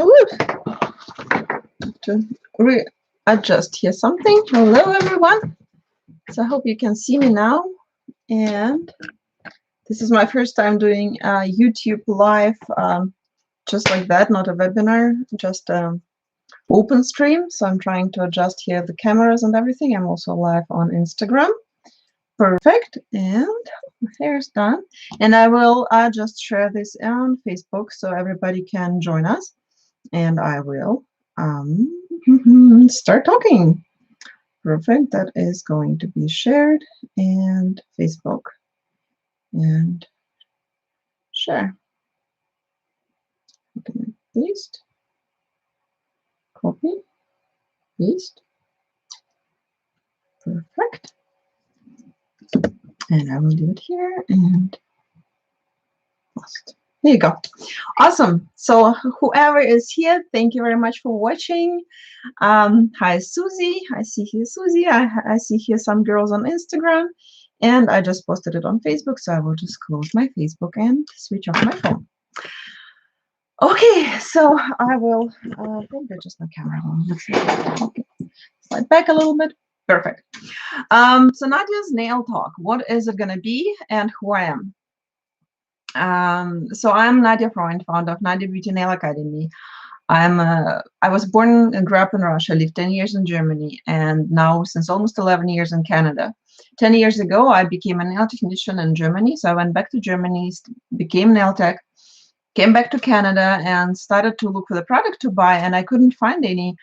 Ooh, to readjust here something. Hello, everyone. So I hope you can see me now. And this is my first time doing YouTube live, just like that, not a webinar, just open stream. So I'm trying to adjust here the cameras and everything. I'm also live on Instagram. Perfect. And my hair is done. And I will just share this on Facebook so everybody can join us. And I will start talking. Perfect. That is going to be shared and Facebook and share. Okay, paste, copy, paste. Perfect. And I will do it here and post. There you go. Awesome. So whoever is here, thank you very much for watching. Hi, Susie. I see here Susie. I see here some girls on Instagram. And I just posted it on Facebook, so I will just close my Facebook and switch off my phone. Okay, so I will probably just my camera on. Let's see. Okay, slide back a little bit. Perfect. So Nadja's nail talk. What is it going to be and who I am? So I'm Nadja Freund, founder of Nadja Beauty Nail Academy. I was born and grew up in Russia, lived 10 years in Germany, and now since almost 11 years in Canada. 10 years ago, I became a nail technician in Germany. So I went back to Germany, became nail tech, came back to Canada and started to look for the product to buy, and I couldn't find any,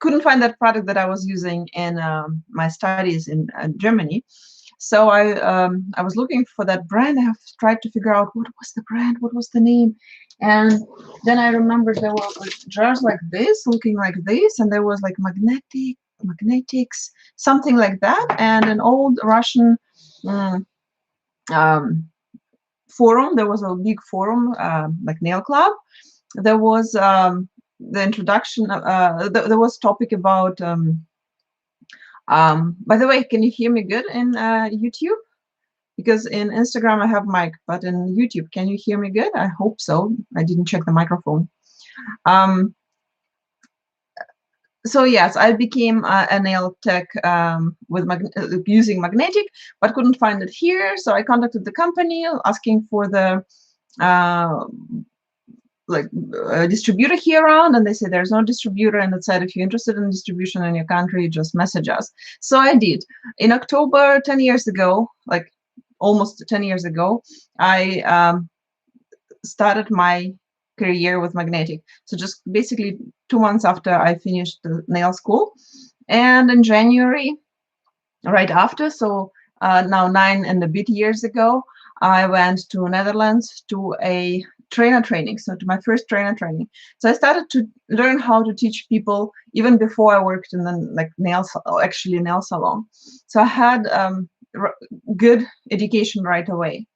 couldn't find that product that I was using in my studies in Germany. So I was looking for that brand. I have tried to figure out what was the brand, what was the name. And then I remembered there were like jars like this, looking like this, and there was like magnetics, something like that, and an old Russian forum. There was a big forum, like Nail Club. There was the introduction. There was topic about. By the way, can you hear me good in YouTube? Because in Instagram I have mic, but in YouTube, can you hear me good? I hope so. I didn't check the microphone. So yes, I became a nail tech with using magnetic, but couldn't find it here. So I contacted the company asking for the distributor here around, and they said there's no distributor, and it said if you're interested in distribution in your country, just message us. So I did. In October 10 years ago, like almost 10 years ago, I started my career with magnetic. So just basically 2 months after I finished the nail school. And in January, right after, so now 9 and a bit years ago, I went to Netherlands to a trainer training, so to my first trainer training. So I started to learn how to teach people even before I worked in the like nail salon. So I had good education right away.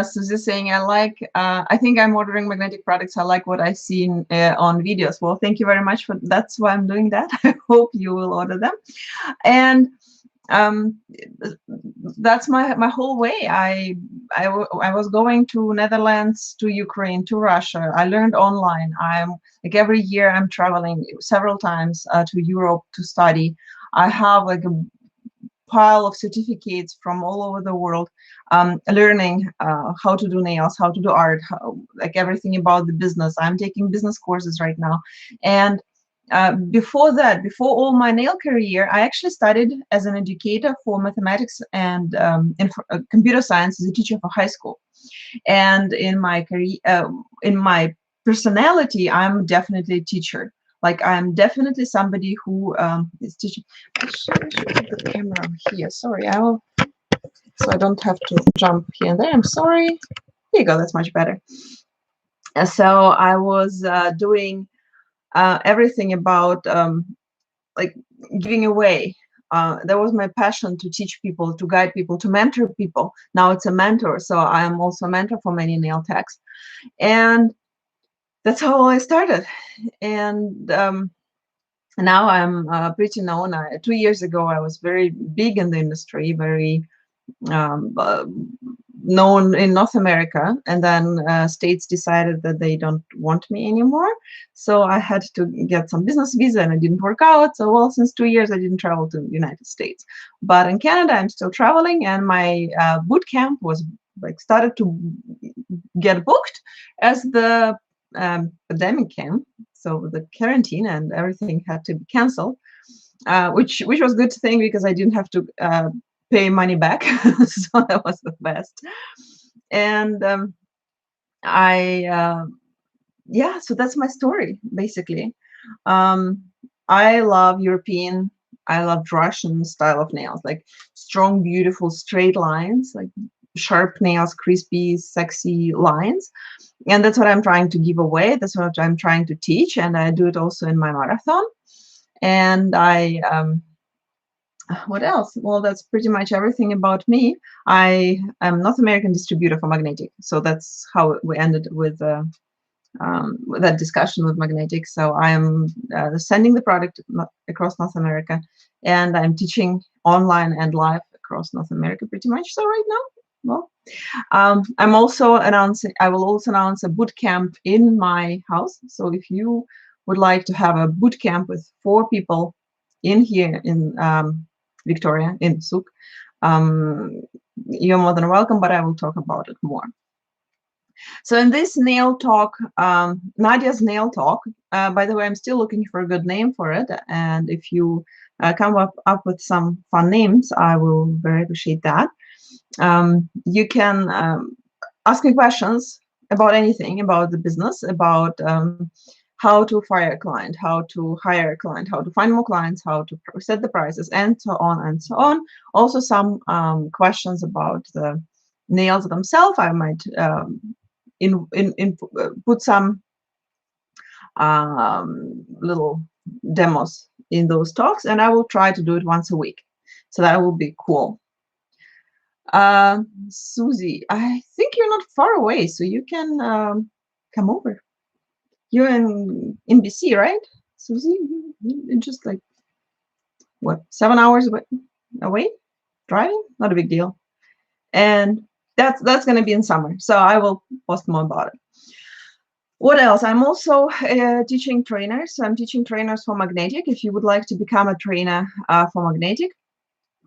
Susie's saying, I think I'm ordering magnetic products. I like what I see on videos. Well, thank you very much for that's why I'm doing that. I hope you will order them. And that's my whole way. I was going to Netherlands, to Ukraine, to Russia. I learned online. I'm like every year I'm traveling several times to Europe to study. I have like a pile of certificates from all over the world, learning how to do nails, how to do art, like everything about the business. I'm taking business courses right now. And before that, before all my nail career, I actually studied as an educator for mathematics and computer science as a teacher for high school. And in my career, in my personality, I'm definitely a teacher. Like I'm definitely somebody who is teaching. I should put the camera here. Sorry, so I don't have to jump here and there. I'm sorry. Here you go. That's much better. So I was doing everything about like giving away. That was my passion, to teach people, to guide people, to mentor people. Now it's a mentor. So I am also a mentor for many nail techs. And that's how I started. And now I'm pretty known. 2 years ago, I was very big in the industry, very known in North America, and then states decided that they don't want me anymore. So I had to get some business visa, and it didn't work out. So, well, since 2 years, I didn't travel to the United States. But in Canada, I'm still traveling, and my boot camp was like started to get booked as the pandemic came. So the quarantine and everything had to be canceled, which was a good thing because I didn't have to pay money back. So that was the best. And I yeah, so that's my story basically. um, I love European, I love Russian style of nails, like strong, beautiful, straight lines, like sharp nails, crispy, sexy lines. And that's what I'm trying to give away. That's what I'm trying to teach. And I do it also in my marathon. And I what else? Well, that's pretty much everything about me. I am North American distributor for Magnetic, so that's how we ended with that discussion with Magnetic. So I'm sending the product across North America, and I'm teaching online and live across North America pretty much. So right now, well, I'm also announcing. I will also announce a boot camp in my house. So if you would like to have a boot camp with 4 people in here in Victoria in Suk, um, you're more than welcome. But I will talk about it more. So in this nail talk, Nadja's nail talk. By the way, I'm still looking for a good name for it, and if you come up with some fun names, I will very appreciate that. You can ask me questions about anything, about the business, about how to fire a client, how to hire a client, how to find more clients, how to set the prices, and so on and so on. Also, some questions about the nails themselves. I might put some little demos in those talks, and I will try to do it once a week. So that will be cool. Susie, I think you're not far away, so you can come over. You're in BC, right, Susie? You're just like what, 7 hours away driving? Not a big deal. And that's going to be in summer, so I will post more about it. What else? I'm also teaching trainers. So I'm teaching trainers for Magnetic. If you would like to become a trainer for Magnetic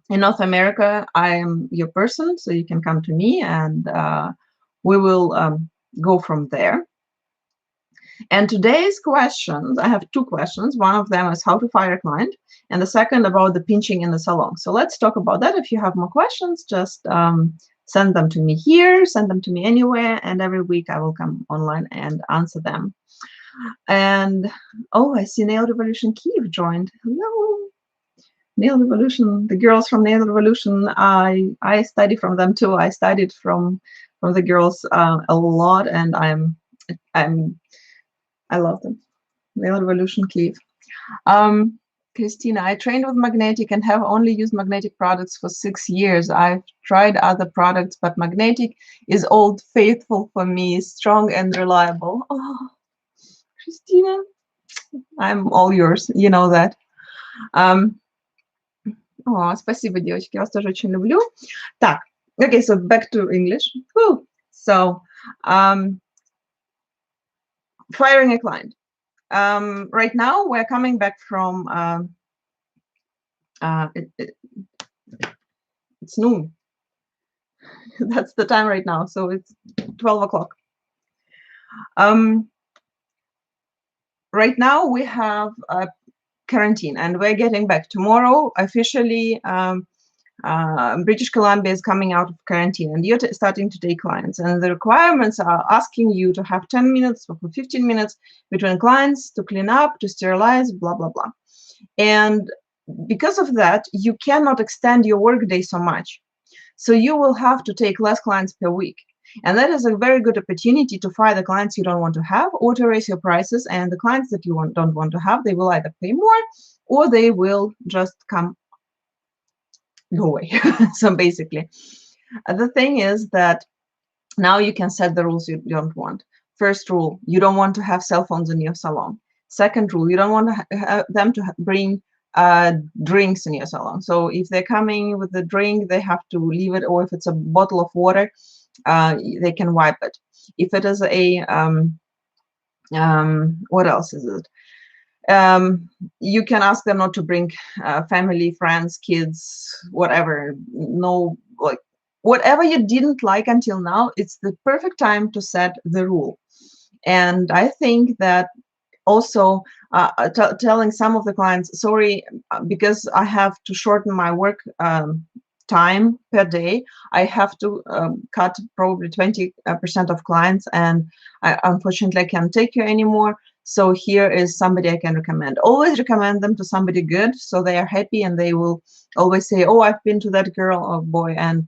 in North America, I am your person, so you can come to me, and we will go from there. And today's questions, I have 2 questions. One of them is how to fire a client, and the second about the pinching in the salon. So let's talk about that. If you have more questions, just send them to me here, send them to me anywhere, and every week I will come online and answer them. And oh, I see Nail Revolution Kyiv joined. Hello, Nail Revolution, the girls from Nail Revolution. I study from them too. I studied from the girls a lot, and I love them. Nail Revolution Kyiv. Christina, I trained with Magnetic and have only used Magnetic products for 6 years. I've tried other products, but Magnetic is old faithful for me, strong and reliable. Oh, Christina, I'm all yours. You know that. Спасибо, девочки, я вас тоже очень люблю. Так, okay, so back to English. Woo. So, firing a client. Right now, we're coming back from it's noon. That's the time right now, so it's 12 o'clock. Right now we have a quarantine, and we're getting back tomorrow officially. British Columbia is coming out of quarantine, and you're starting to take clients, and the requirements are asking you to have 10 minutes or 15 minutes between clients to clean up, to sterilize, blah blah blah. And because of that, you cannot extend your workday so much. So you will have to take less clients per week. And that is a very good opportunity to fire the clients you don't want to have, or to raise your prices. And the clients that you don't want to have, they will either pay more or they will just go away. So basically, the thing is that now you can set the rules you don't want. First rule, you don't want to have cell phones in your salon. Second rule, you don't want them to bring drinks in your salon. So if they're coming with a drink, they have to leave it, or if it's a bottle of water, they can wipe it. If it is a what else is it? You can ask them not to bring family, friends, kids, whatever. No, like whatever you didn't like until now, it's the perfect time to set the rule. And I think that also telling some of the clients, sorry, because I have to shorten my work time per day, I have to cut probably 20% of clients, and I unfortunately I can't take you anymore. So here is somebody I can recommend. Always recommend them to somebody good, so they are happy, and they will always say, oh, I've been to that girl or boy, and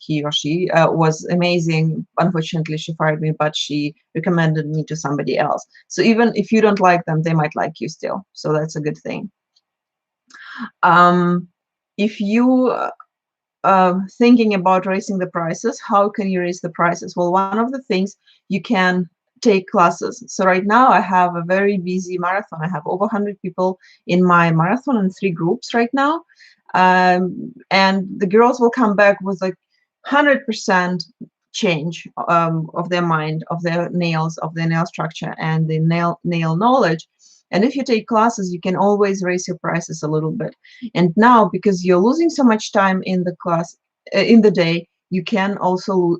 he or she was amazing. Unfortunately, she fired me, but she recommended me to somebody else. So even if you don't like them, they might like you still. So that's a good thing. If you thinking about raising the prices, how can you raise the prices? Well, one of the things, you can take classes. So right now I have a very busy marathon. I have over 100 people in my marathon in 3 groups right now. And the girls will come back with like 100% change of their mind, of their nails, of their nail structure, and the nail knowledge. And if you take classes, you can always raise your prices a little bit. And now, because you're losing so much time in the class, in the day, you can also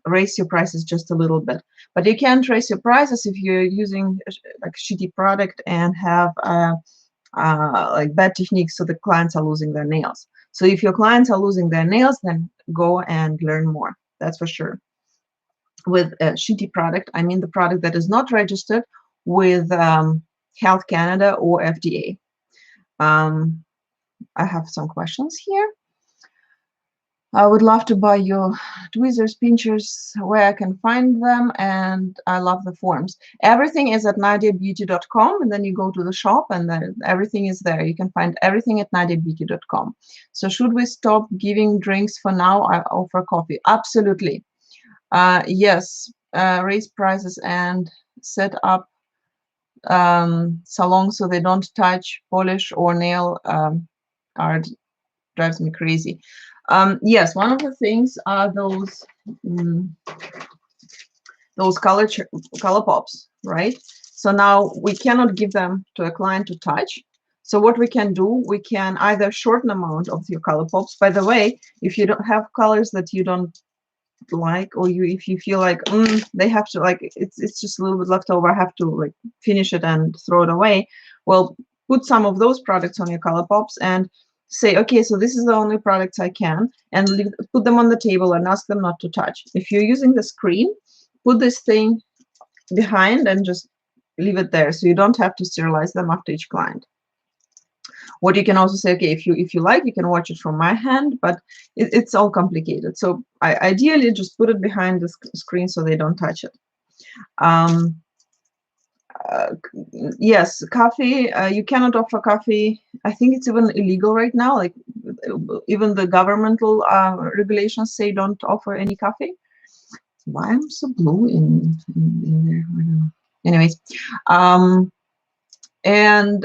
raise your prices just a little bit. But you can't raise your prices if you're using like shitty product and have like bad techniques, so the clients are losing their nails. So if your clients are losing their nails, then go and learn more. That's for sure. With a shitty product, I mean the product that is not registered with Health Canada or FDA. I have some questions here. I would love to buy your tweezers, pinchers, where I can find them, and I love the forms. Everything is at nadjabeauty.com, and then you go to the shop, and then everything is there. You can find everything at nadjabeauty.com. So should we stop giving drinks for now? I offer coffee. Absolutely. Yes, raise prices and set up salons so they don't touch, polish, or nail art. Drives me crazy. Yes, one of the things are those color pops, right? So now we cannot give them to a client to touch. So what we can do, we can either shorten amount of your color pops. By the way, if you don't have colors that you don't like, or if you feel like they have to, like it's just a little bit left over, I have to like finish it and throw it away, well, put some of those products on your color pops and say, okay, so this is the only products I can, and put them on the table and ask them not to touch. If you're using the screen, put this thing behind and just leave it there, so you don't have to sterilize them after each client. What you can also say, okay, if you like, you can watch it from my hand, but it's all complicated. So I ideally just put it behind the screen so they don't touch it. Yes, coffee. You cannot offer coffee. I think it's even illegal right now. Like even the governmental regulations say don't offer any coffee. Why I'm so blue in there? I don't know. Anyways, and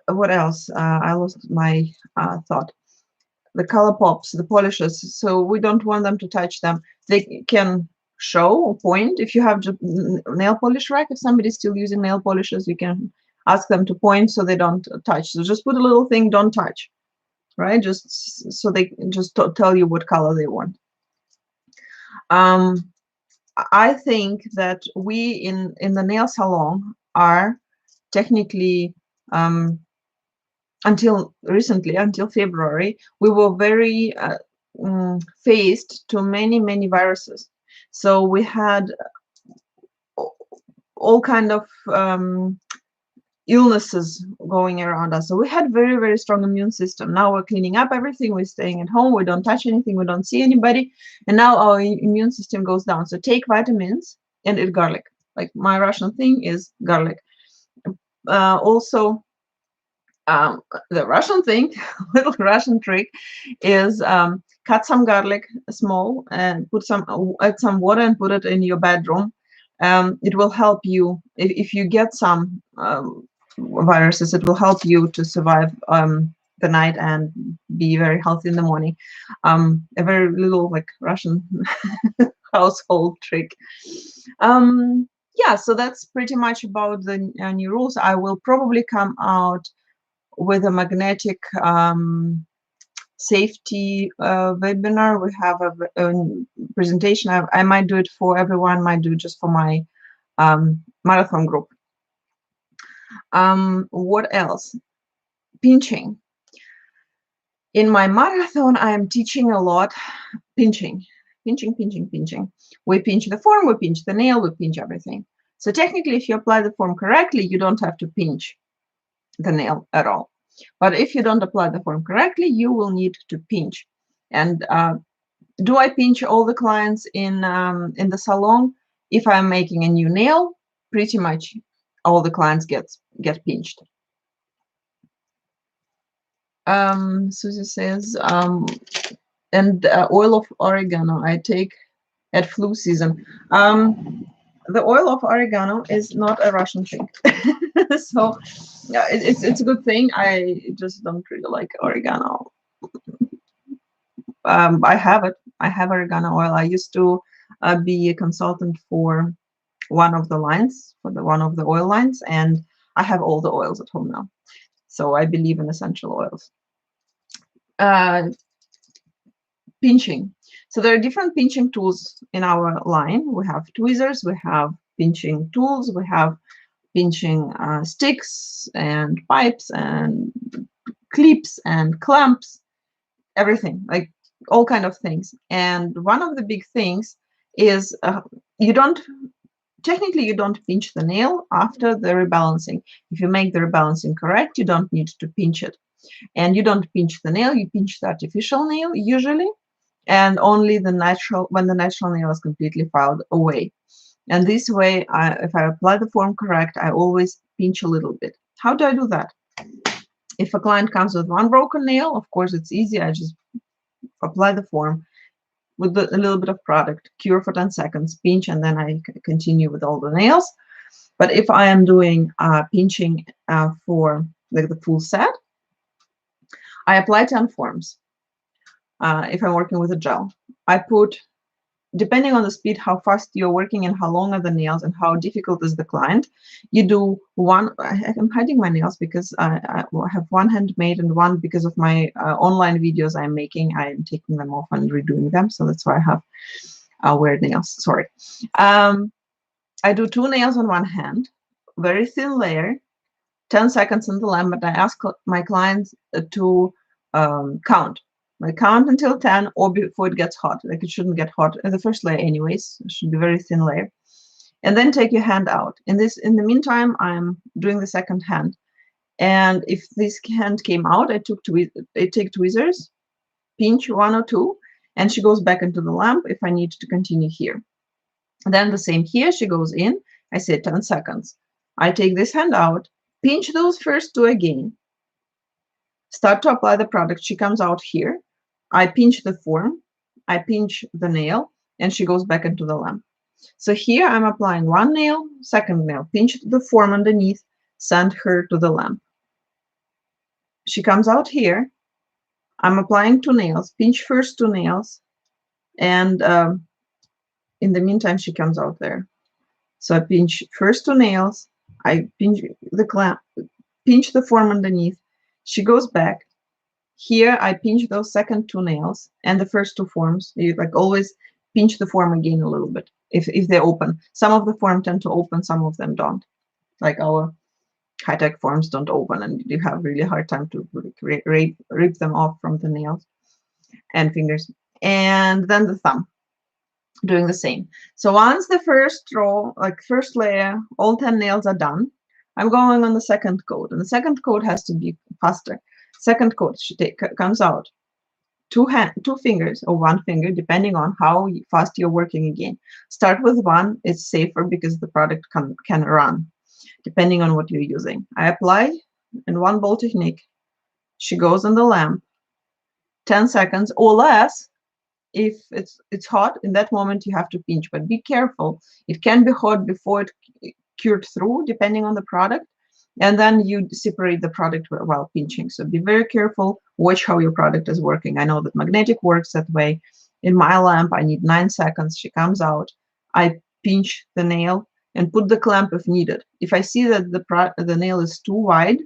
what else? I lost my thought. The color pops, the polishes. So we don't want them to touch them. They can show or point. If you have nail polish rack, if somebody's still using nail polishes, you can ask them to point so they don't touch. So just put a little thing, don't touch, right? Just so they just tell you what color they want. I think that we in the nail salon are technically until recently, until February, we were very faced to many viruses. So we had all kind of illnesses going around us. So we had very strong immune system. Now we're cleaning up everything. We're staying at home. We don't touch anything. We don't see anybody. And now our immune system goes down. So take vitamins and eat garlic. Like my Russian thing is garlic. Also, the Russian thing, little Russian trick, is cut some garlic small and add some water and put it in your bedroom. It will help you if you get some viruses. It will help you to survive the night and be very healthy in the morning. A very little like Russian household trick. Yeah, so that's pretty much about the new rules. I will probably come out with a magnetic safety webinar. We have a presentation. I might do it for everyone, might do it just for my marathon group. What else? Pinching. In my marathon, I am teaching a lot pinching. Pinching, pinching, pinching. We pinch the form, we pinch the nail, we pinch everything. So technically, if you apply the form correctly, you don't have to pinch the nail at all. But if you don't apply the form correctly, you will need to pinch. And do I pinch all the clients in the salon? If I'm making a new nail, pretty much all the clients get pinched. Susie says, and oil of oregano I take at flu season. The oil of oregano is not a Russian thing, so yeah, it's a good thing. I just don't really like oregano. I have it. I have oregano oil. I used to be a consultant for one of the lines, for the one of the oil lines, and I have all the oils at home now. So I believe in essential oils. Pinching. So there are different pinching tools in our line. We have tweezers, we have pinching tools, we have pinching sticks and pipes and clips and clamps, everything, like all kind of things. And one of the big things is technically you don't pinch the nail after the rebalancing. If you make the rebalancing correct, you don't need to pinch it. And you don't pinch the nail, you pinch the artificial nail usually, and only the natural, when the natural nail is completely filed away. And this way, if I apply the form correct, I always pinch a little bit. How do I do that? If a client comes with one broken nail, of course, it's easy. I just apply the form with a little bit of product, cure for 10 seconds, pinch, and then I continue with all the nails. But if I am doing pinching for like the full set, I apply 10 forms. If I'm working with a gel, I put, depending on the speed, how fast you're working and how long are the nails and how difficult is the client, you do one. I'm hiding my nails because I have one handmade and one because of my online videos I'm making. I'm taking them off and redoing them. So that's why I have weird nails. Sorry. I do 2 nails on one hand, very thin layer, 10 seconds in the lamp, but I ask my clients to count. I count until 10 or before it gets hot. Like it shouldn't get hot in the first layer anyways. It should be very thin layer. And then take your hand out. In the meantime, I'm doing the second hand. And if this hand came out, I take tweezers, pinch 1 or 2, and she goes back into the lamp if I need to continue here. Then the same here, she goes in. I say 10 seconds. I take this hand out, pinch those first 2 again, start to apply the product. She comes out here. I pinch the form, I pinch the nail, and she goes back into the lamp. So here I'm applying 1 nail, second nail, pinch the form underneath, send her to the lamp. She comes out here. I'm applying 2 nails, pinch first 2 nails, and in the meantime, she comes out there. So I pinch first 2 nails, I pinch the clamp, pinch the form underneath. She goes back. Here I pinch those second 2 nails and the first 2 forms. You like always pinch the form again a little bit if they open. Some of the form tend to open, some of them don't. Like our high-tech forms don't open, and you have really hard time to rip them off from the nails and fingers. And then the thumb, doing the same. So once the first row, like first layer, all 10 nails are done, I'm going on the second coat, and the second coat has to be faster. Second coat comes out. 2 fingers or 1 finger, depending on how fast you're working again. Start with 1, it's safer because the product can run, depending on what you're using. I apply in 1 ball technique. She goes on the lamp, 10 seconds or less. If it's hot, in that moment you have to pinch, but be careful. It can be hot before it cured through, depending on the product. And then you separate the product while pinching. So be very careful. Watch how your product is working. I know that magnetic works that way. In my lamp, I need 9 seconds. She comes out. I pinch the nail and put the clamp if needed. If I see that the nail is too wide,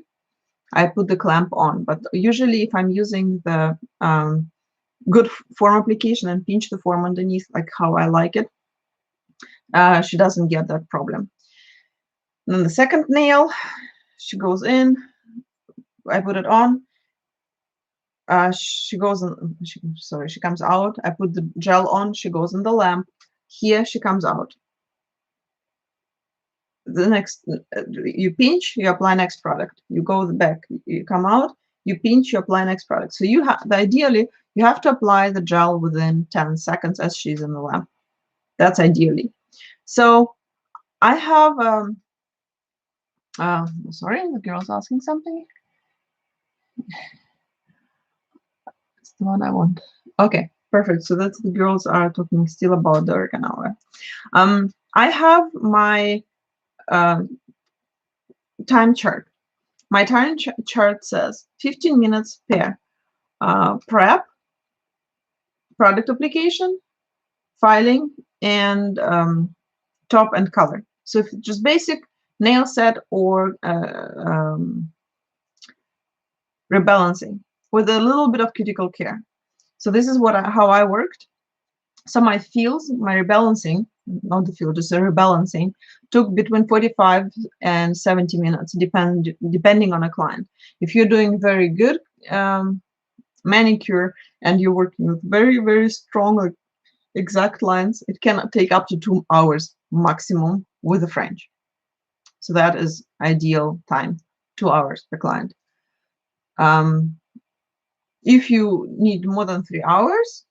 I put the clamp on. But usually, if I'm using the good form application and pinch the form underneath, like how I like it, she doesn't get that problem. And then the second nail, she goes in. I put it on. She goes in. She comes out. I put the gel on. She goes in the lamp. Here she comes out. The next, you pinch, you apply next product. You go back, you come out, you pinch, you apply next product. So you have, ideally, you have to apply the gel within 10 seconds as she's in the lamp. That's ideally. So I have, sorry, the girl's asking something. It's the one I want. Okay, perfect. So that's the girls are talking still about the oregano. I have my time chart. My time chart says 15 minutes per prep, product application, filing, and top and color. So if just basic nail set or rebalancing with a little bit of cuticle care. So this is how I worked. So my fields, my rebalancing, not the field, just the rebalancing, took between 45 and 70 minutes, depending on a client. If you're doing very good manicure and you're working with very, very strong, like, exact lines, it can take up to 2 hours maximum with a French. So that is ideal time, 2 hours per client. If you need more than 3 hours,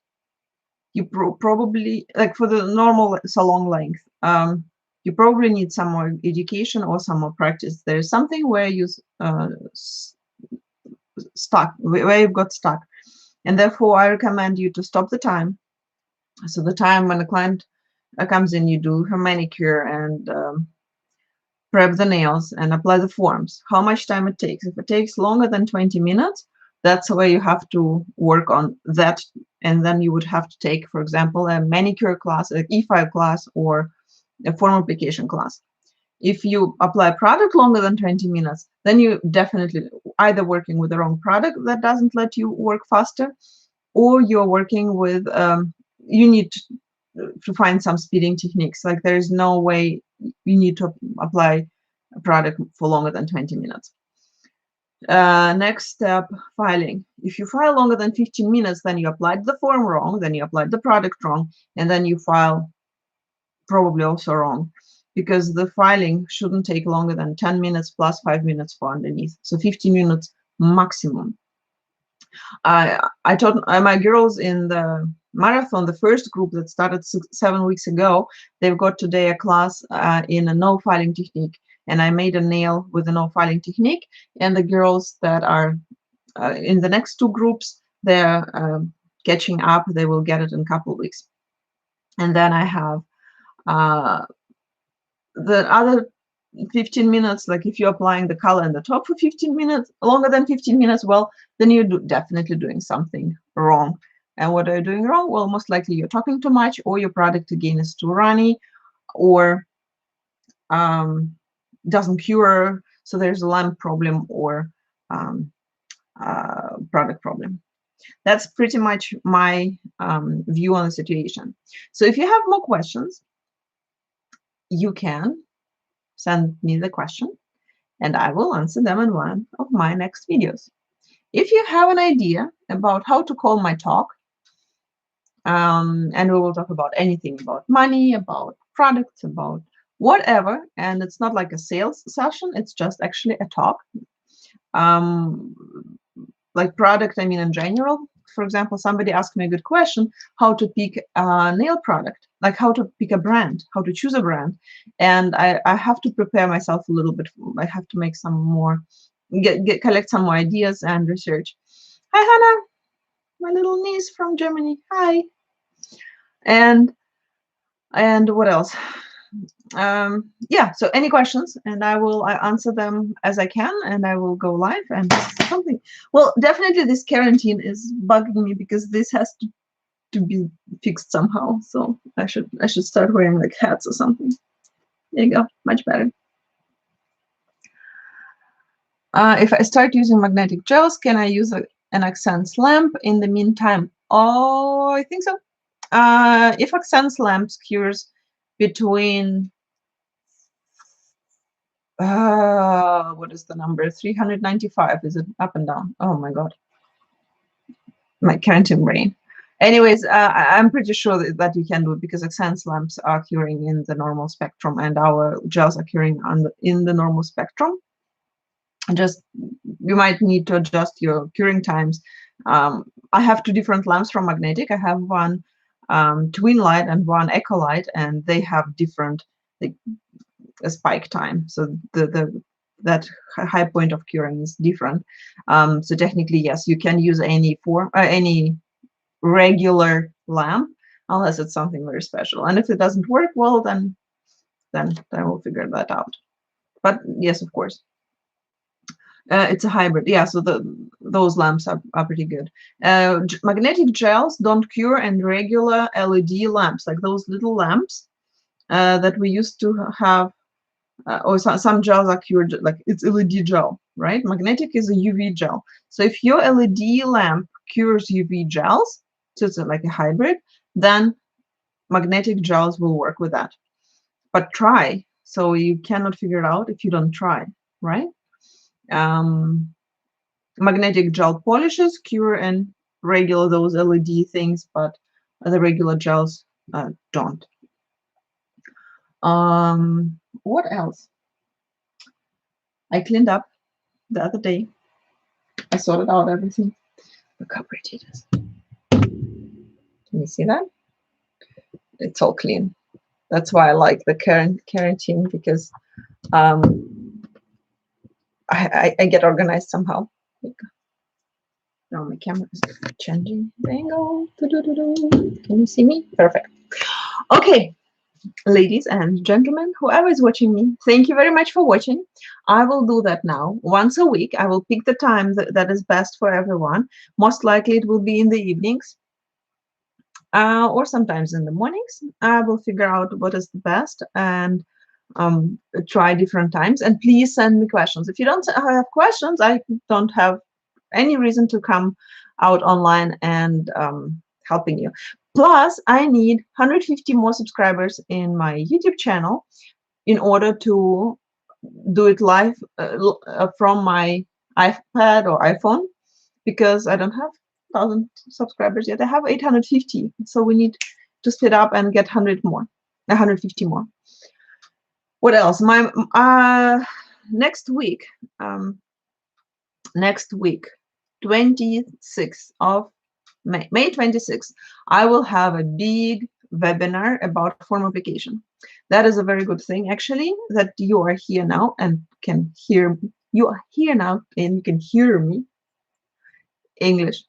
you probably, like for the normal salon length, you probably need some more education or some more practice. There's something where you stuck, where you've got stuck. And therefore, I recommend you to stop the time. So the time when the client comes in, you do her manicure and prep the nails and apply the forms. How much time it takes? If it takes longer than 20 minutes, that's where you have to work on that. And then you would have to take, for example, a manicure class, an E5 class, or a form application class. If you apply product longer than 20 minutes, then you definitely either working with the wrong product that doesn't let you work faster, or you're working with, you need to find some speeding techniques. Like there's no way you need to apply a product for longer than 20 minutes. Next step, filing. If you file longer than 15 minutes, then you applied the form wrong, then you applied the product wrong, and then you file probably also wrong, because the filing shouldn't take longer than 10 minutes plus 5 minutes for underneath. So 15 minutes maximum. I taught my girls in the marathon, the first group that started 7 weeks ago, they've got today a class in a no filing technique. And I made a nail with a no filing technique. And the girls that are in the next two groups, they're catching up. They will get it in a couple of weeks. And then I have the other 15 minutes, like if you're applying the color in the top for 15 minutes, longer than 15 minutes, well, then you're definitely doing something wrong. And what are you doing wrong? Well, most likely you're talking too much, or your product again is too runny, or doesn't cure. So there's a lamp problem or product problem. That's pretty much my view on the situation. So if you have more questions, you can send me the question and I will answer them in one of my next videos. If you have an idea about how to call my talk, and we will talk about anything, about money, about products, about whatever, and it's not like a sales session, it's just actually a talk. Like product, I mean in general. For example, somebody asked me a good question, how to pick a nail product, like how to pick a brand, how to choose a brand. And I have to prepare myself a little bit. I have to make some more, collect some more ideas and research. Hi, Hannah, my little niece from Germany. Hi. And what else? Yeah, so any questions, and I answer them as I can, and I will go live. And something, well, definitely this quarantine is bugging me because this has to be fixed somehow. So I should start wearing like hats or something. There you go, much better. If I start using magnetic gels, can I use an accents lamp in the meantime? Oh, I think so. If accents lamps cures between what is the number? 395. Is it up and down? Oh my god, my quarantine brain. Anyways, I'm pretty sure that you can do it because accents lamps are curing in the normal spectrum, and our gels are curing in the normal spectrum. Just you might need to adjust your curing times. I have two different lamps from Magnetic. I have one twin light and one echo light, and they have different like, spike time. So the that high point of curing is different. So technically, yes, you can use any regular lamp unless it's something very special. And if it doesn't work well, then we'll figure that out. But yes, of course. It's a hybrid, yeah. So those lamps are pretty good. Magnetic gels don't cure, and regular LED lamps, like those little lamps that we used to have, or some gels are cured, like it's LED gel, right? Magnetic is a UV gel. So if your LED lamp cures UV gels, so it's like a hybrid, then magnetic gels will work with that. But try. So you cannot figure it out if you don't try, right? Um, Magnetic gel polishes cure and regular those LED things, but the regular gels don't. What else? I cleaned up the other day. I sorted out everything. Look how pretty it is. Can you see that? It's all clean. That's why I like the quarantine because I get organized somehow. Now my camera is changing the angle. Can you see me? Perfect. Okay, ladies and gentlemen, whoever is watching me, thank you very much for watching. I will do that now once a week. I will pick the time that is best for everyone. Most likely it will be in the evenings or sometimes in the mornings. I will figure out what is the best and try different times. And please send me questions. If you don't have questions, I don't have any reason to come out online and helping you. Plus, I need 150 more subscribers in my YouTube channel in order to do it live from my iPad or iPhone, because I don't have 1,000 subscribers yet. I have 850, so we need to split up and get 100 more, 150 more. What else? My next week, 26th of May 26th, I will have a big webinar about form application. That is a very good thing, actually, that you are here now and can hear. You are here now and you can hear me. English.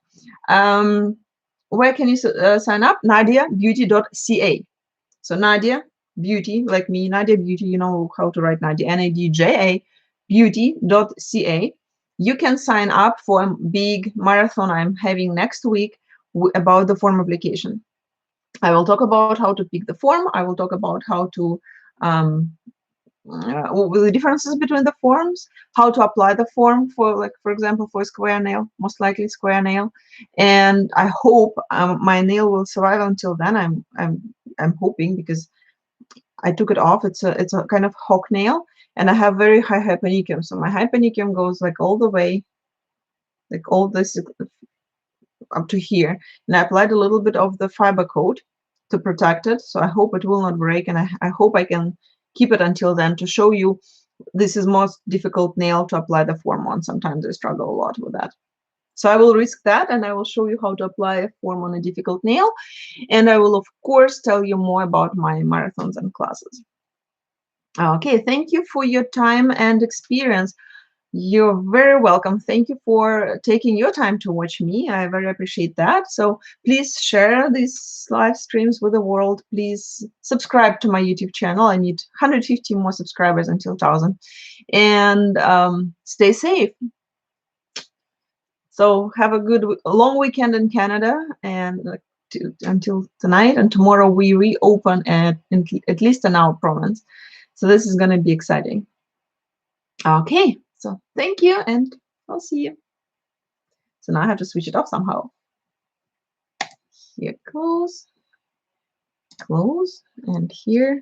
Where can you sign up? NadjaBeauty.ca. So Nadja Beauty, like me, Nadja Beauty, you know how to write Nadja, Nadja, beauty.ca. You can sign up for a big marathon I'm having next week about the form application. I will talk about how to pick the form. I will talk about how to the differences between the forms, how to apply the form for, like, for example, for a square nail, most likely square nail. And I hope my nail will survive until then. I'm hoping, because I took it off. It's a kind of hawk nail, and I have very high hypericum. So my hypericum goes like all the way, like all this up to here. And I applied a little bit of the fiber coat to protect it. So I hope it will not break, and I hope I can keep it until then to show you this is most difficult nail to apply the form on. Sometimes I struggle a lot with that. So I will risk that, and I will show you how to apply a form on a difficult nail. And I will, of course, tell you more about my marathons and classes. Okay, thank you for your time and experience. You're very welcome. Thank you for taking your time to watch me. I very appreciate that. So please share these live streams with the world. Please subscribe to my YouTube channel. I need 150 more subscribers until 1,000. And stay safe. So have a good, long weekend in Canada, and until tonight. And tomorrow we reopen at least in our province. So this is going to be exciting. Okay, so thank you, and I'll see you. So now I have to switch it off somehow. Here, close, and here